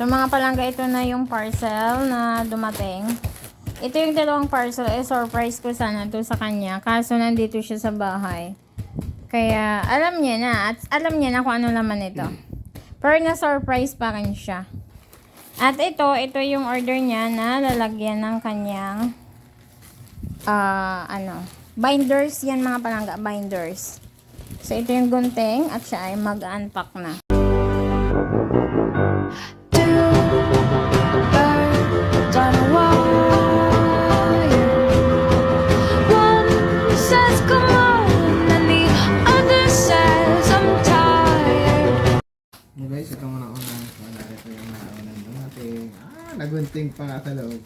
So mga palangga, ito na yung parcel na dumating. Ito yung dalawang parcel. Surprise ko sana to sa kanya. Kaso nandito siya sa bahay. Kaya alam niya na. At alam niya na kung ano laman ito. Pero na-surprise pa rin siya. At ito yung order niya na lalagyan ng kanyang binders. Yan mga palangga, binders. So ito yung gunting at siya ay mag-unpack na. Guys, ito muna una. Ito yung naunan natin. Nagunting pa nga sa loob.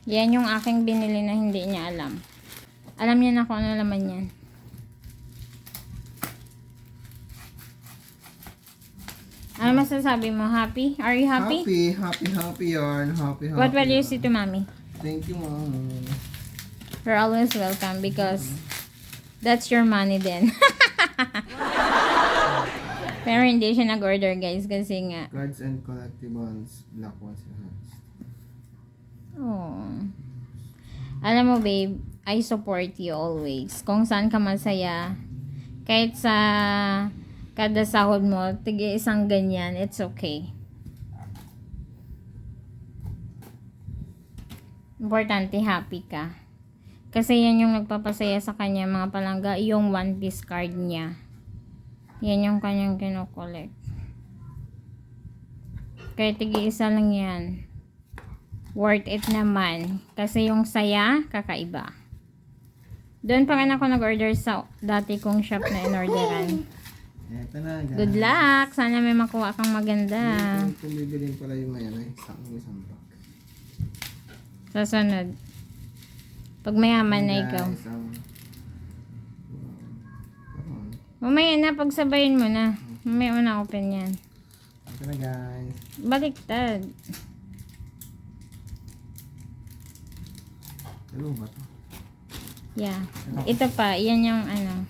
Yan yung aking binili na hindi niya alam. Alam niya na kung ano laman yan. Ano masasabi mo? Happy? Are you happy? Happy yarn. Happy. What will you say to mommy? Thank you, mom. You're always welcome because that's your money then. Pero hindi siya nag-order guys kasi nga. Cards and collectibles. Black ones. Oh. Alam mo babe, I support you always. Kung saan ka masaya, kahit sa kada sahod mo, tig isang ganyan, it's okay. Importante happy ka. Kasi yan yung nagpapasaya sa kanya mga palangga, yung one piece card niya. Yan yung kanyang kinokollect. Kaya tig-isa lang yan. Worth it naman. Kasi yung saya, kakaiba. Doon pa rin ako nag-order sa dati kong shop na in-orderan. Eto na, guys. Good luck! Sana may makuha kang maganda. Kung bibilin pala yung may isang pack. Sa sunod. Pag mayaman na ikaw. Mamaya na, pagsabayin mo na. Mamaya mo na open yan. Ito na guys. Baliktad. Dalawa ba ito? Yeah. Ito pa, yan yung ano.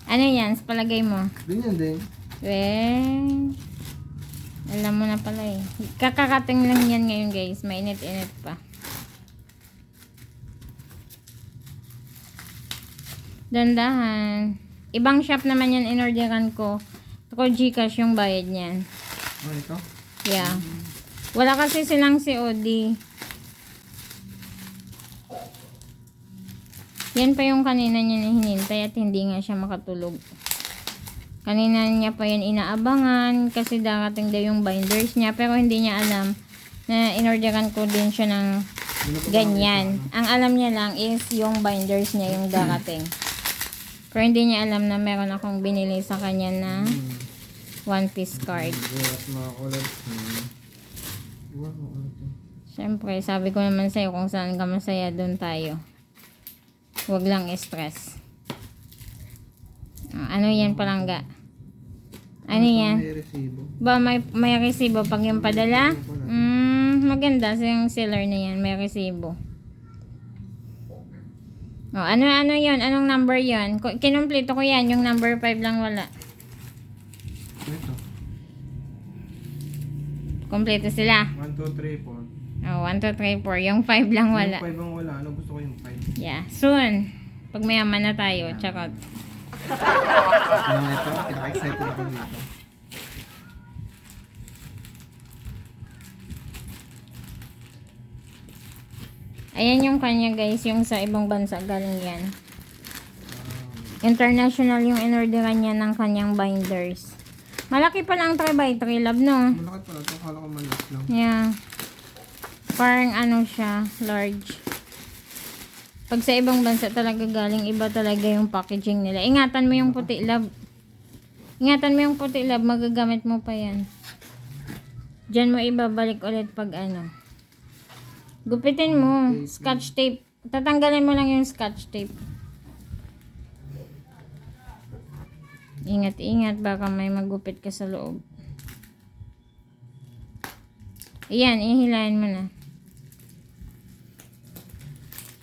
Ano yan? Sa palagay mo? Ganyan din. Alam mo na pala eh. Kakakating lang yan ngayon guys. Mainit-init pa. Dandahan. Ibang shop naman yan in-orderan ko. Ako Gcash yung bayad niyan. Oh, ito? Yeah. Wala kasi silang COD. Yan pa yung kanina niya na hinintay at hindi nga siya makatulog. Kanina niya pa yan inaabangan kasi darating daw yung binders niya pero hindi niya alam na in-orderan ko din siya ng ganyan. Ang alam niya lang is yung binders niya yung darating. Pero hindi niya alam na meron akong binili sa kanya na one piece card. Siyempre, sabi ko naman sa'yo kung saan ka masaya, doon tayo. Huwag lang stress. Ano yan palangga? Ano yan? May resibo. Ba may resibo pag yung padala? Maganda sa yung seller na yan, may resibo. Oh, ano yun? Anong number yun? Kinumpleto ko yan, yung number 5 lang wala. Ito. Kompleto sila. 1, 2, 3, 4. Oh, 1, 2, 3, 4. Yung 5 lang wala. Yung 5 ang wala. Ano gusto ko yung 5? Yeah, soon. Pag mayaman na tayo, charot. Ano ito? Pinaka-excited ako dito. Ayan yung kanya guys, yung sa ibang bansa galing yan. International yung in-orderan niya ng kanyang binders. Malaki pa lang 3x3 love no? Malaki pala ito. Kala ko malas lang. Yeah. Parang ano siya, large. Pag sa ibang bansa talaga galing, iba talaga yung packaging nila. Ingatan mo yung puti love. Ingatan mo yung puti love, magagamit mo pa yan. Diyan mo ibabalik ulit pag ano. Gupitin mo. Scotch tape. Tatanggalin mo lang yung scotch tape. Ingat-ingat. Baka may magupit ka sa loob. Ayan. Ihilahin mo na.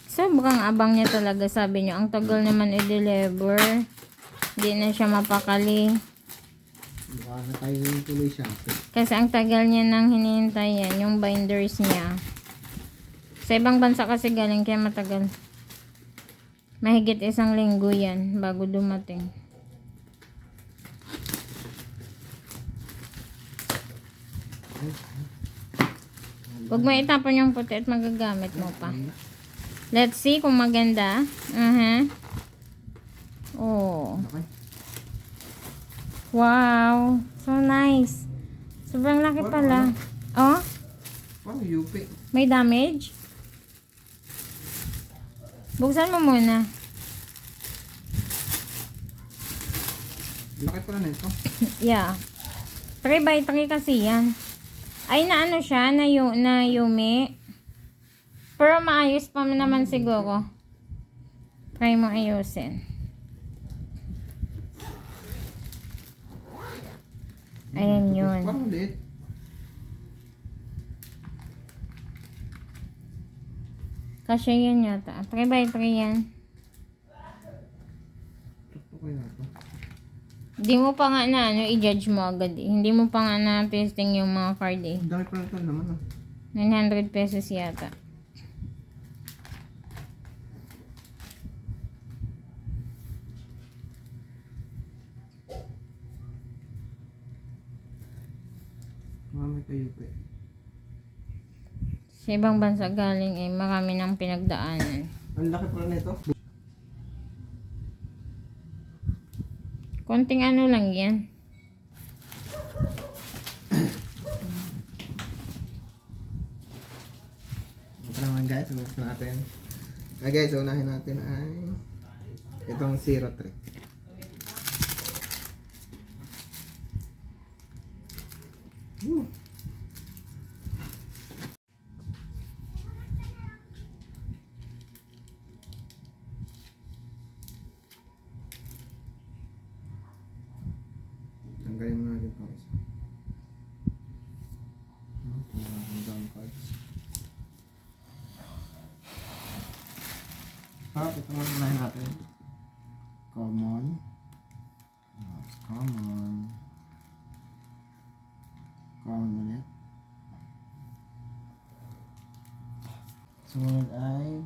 Sobrang abang niya talaga. Sabi niyo. Ang tagal naman i-deliver. Hindi na siya mapakali. Baka na tayo tuloy shopping. Kasi ang tagal niya nang hinihintay yan, yung binders niya. Sa ibang bansa kasi galing kaya matagal. Mahigit 1 linggo yan bago dumating. Huwag mo itapon yung puti at magagamit mo pa. Let's see kung maganda. Oh. Okay. Wow. So nice. Sobrang laki pala. Oh, Wow, UP. may damage? Buksan mo muna. Laki pala nito. Yeah. 3x3 kasi yan. Ay, na ano siya, na yumi. Pero maayos pa naman siguro. Try mo ayusin. Ayan yun. Parang ulit. Kasya yan yata. 3x3 yan. Okay na ito. Hindi mo pa nga na i-judge mo agad eh. Hindi mo pa nga na testing yung mga card eh. Ang dami pala ito naman. 900 pesos yata. Marami kayo UP. Sa ibang bansa galing eh, marami nang pinagdaanan. Ang laki pala nito. Konting ano lang yan. Ito naman guys, unahin natin. Guys, unahin natin ay itong 03. Woo. Tanggalin mo natin ito isa. Ang cards. Ito naman unahin natin. Common. Common. Common ulit. Sumunod ay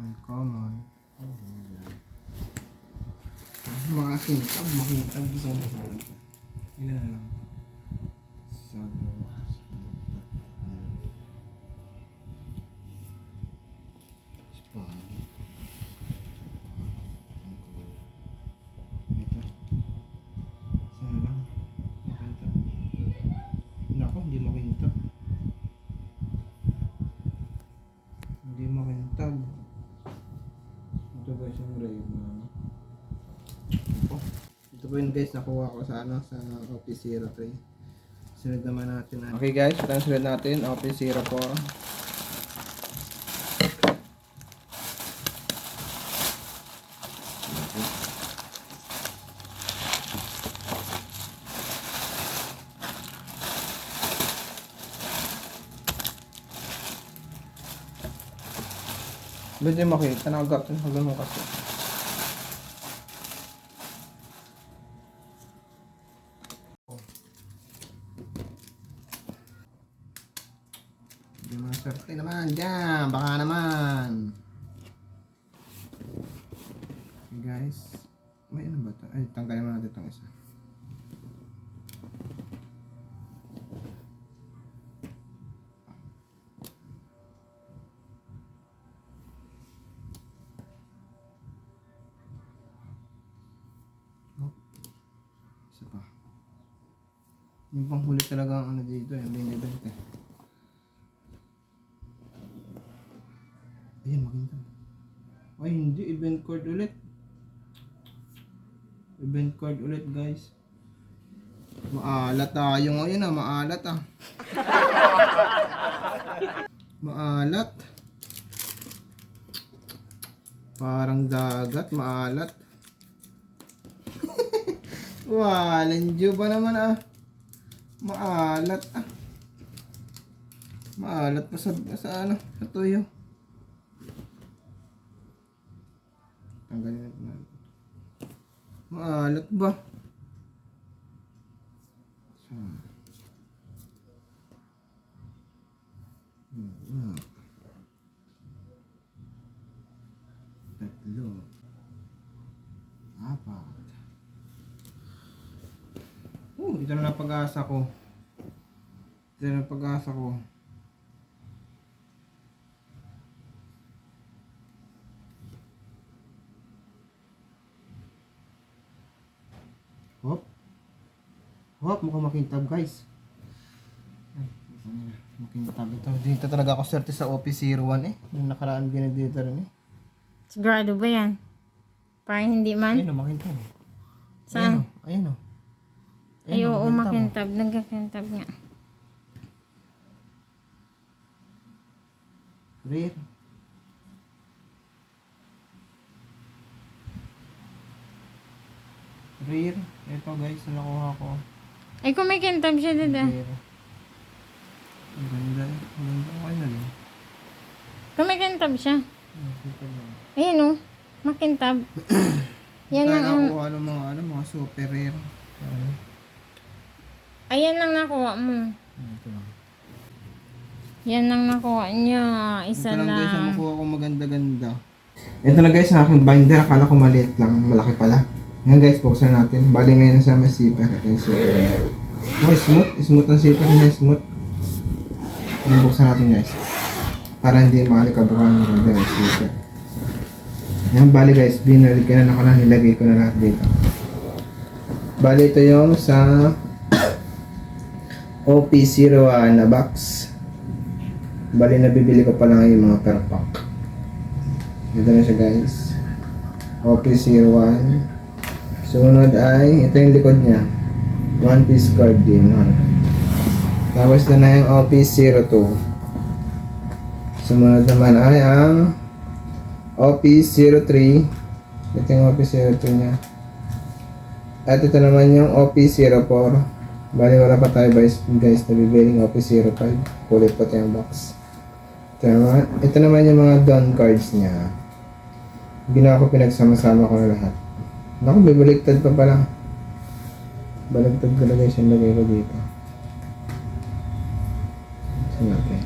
uncommon. Mga makintab gusto mo sa ilan na lang. Hindi makintab. Hindi makintab. Ito guys yung rave na ano. Ito po yun guys, nakuha ko sa ano, sa Office 03. Sunod naman natin. Okay guys, ito ang sunod natin, Office 04. Ba't di makita? Nakagap na hanggang mo kasi. Hindi mo naserte naman. Diyan, baka naman. Okay guys. May ano ba ito? Ay, tanggalin mo natin itong isa. Isa pa. Yung panghuli talaga ang ano dito eh. Binibent eh. Ayan, maganda. Ay, hindi. Event card ulit. Event card ulit, guys. Maalat tayo ngayon ah. Maalat ah. Maalat. Parang dagat. Maalat. Walenjo ba naman ah. Maalat ah. Maalat pa sa ano, sa tuyo. Tanggalin natin. Maalat ba? Tatlo. Apat. Ito na ang pag-asa ko. Ito na ang pag-asa ko. Hop. Hop, mukhang makintab guys. Ay, makintab ito. Dito talaga ako swerte sa OP01 eh. Yung nakaraan din dito rin eh. Sigurado ba yan? Parang hindi man? Ayun o, makintab. Saan? Ayun o. Ay, oo, makintab. Nagkakintab nga. Rare. Rare. Ito guys, nakuha ko. Ay, kung may kintab siya, dada. Rare. Ang ganda. Ang ganda ko na lang. Kung may kintab siya. Nakita lang. Ayan o. Makintab. Yan Kaya lang ang... nakuha ng mga super rare. Ayan lang nakuha mo. Ito lang. Yan lang nakuha niya. Isa Ito lang guys, ang lang. makuha ko maganda-ganda. Ito na guys, ang aking binder. Akala ko maliit lang. Malaki pala. Ngayon guys, buksan natin. Bali ngayon sa may zipper. Ito yung zipper. Oh, smooth. Smooth ang zipper niya. Smooth. Ngayon buksan natin guys. Para hindi makalikabukan ng ganda yung zipper. Ngayon bali guys, binalikan na ako na. Nilagay ko na lahat dito. Bali ito yung sa OP01 na box. Bali nabibili ko pa lang yung mga per pack. Ito na siya guys. OP01. Sunod ay, ito yung likod niya. One piece card din. Tapos na yung OP02. Sumunod naman ay ang OP03. Ito yung OP02 niya. At ito naman yung OP04. Bali wala pa tayo guys nabibiling OP05. Kulit pa yung box. Ito naman yung mga Dawn cards niya. Ginawa ko, pinagsama-sama ko na lahat. Naku, bibaligtad pa pala. Baligtad ko na guys yung lagay ko dito. Sinabi.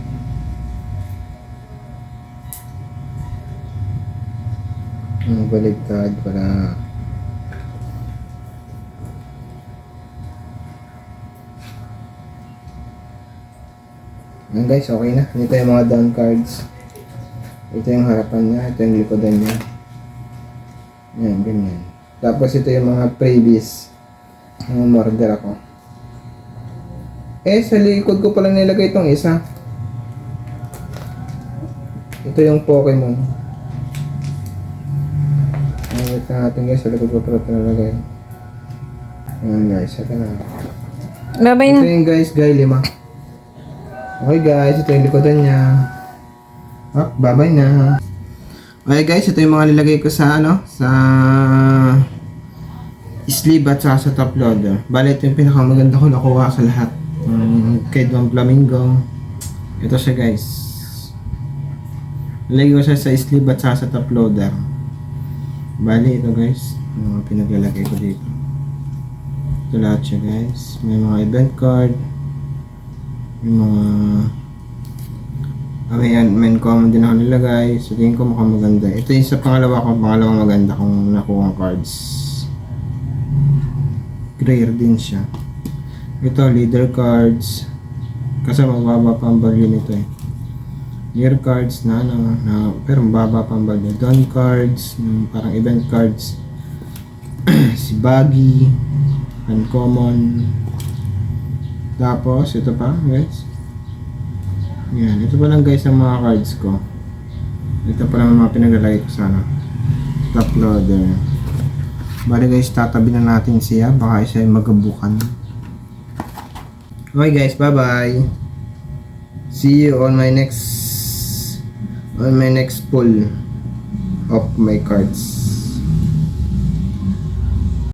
Baligtad pala. Ayan guys, okay na. Ito yung mga down cards. Ito yung harapan niya. Ito yung likodan niya. Ayan, ganyan. Tapos ito yung mga previous. Ang order ako. Sa likod ko pala nilagay itong isa. Ito yung Pokemon. Wait na natin guys. Sa likod ko pala ito nilagay. Ayan guys, ito na. Babay Ito na. yung guys, Guy 5. Okay guys, ito yung likodan niya. Babay na. Okay guys, ito yung mga nilagay ko sa sa sleeve at sa top loader. Bale, ito yung pinakamaganda ko nakuha sa lahat. Kay Don Flamingo. Ito siya guys. Nilagay ko siya sa sleeve at sa top loader. Bale, ito guys. Yung pinaglalagay ko dito. Ito lahat siya guys. May mga event card. Yung mga main common din ako nilagay. So tingin ko mukhang maganda. Ito yung sa pangalawang maganda kong nakuha cards. Rare din siya. Ito leader cards. Kasi mababa pa ang value nito eh. Year cards na pero mababa pa ang value. Dawn cards, parang event cards. Si Baggy, uncommon. Tapos, ito pa, guys. Yan, ito pa lang guys ang mga cards ko. Ito pa lang ang mga pinaglalagay ko sana. Top loader. Bali guys, tatabi na natin siya. Baka siya ay magabukan. Okay guys, bye bye. See you on my next pull of my cards.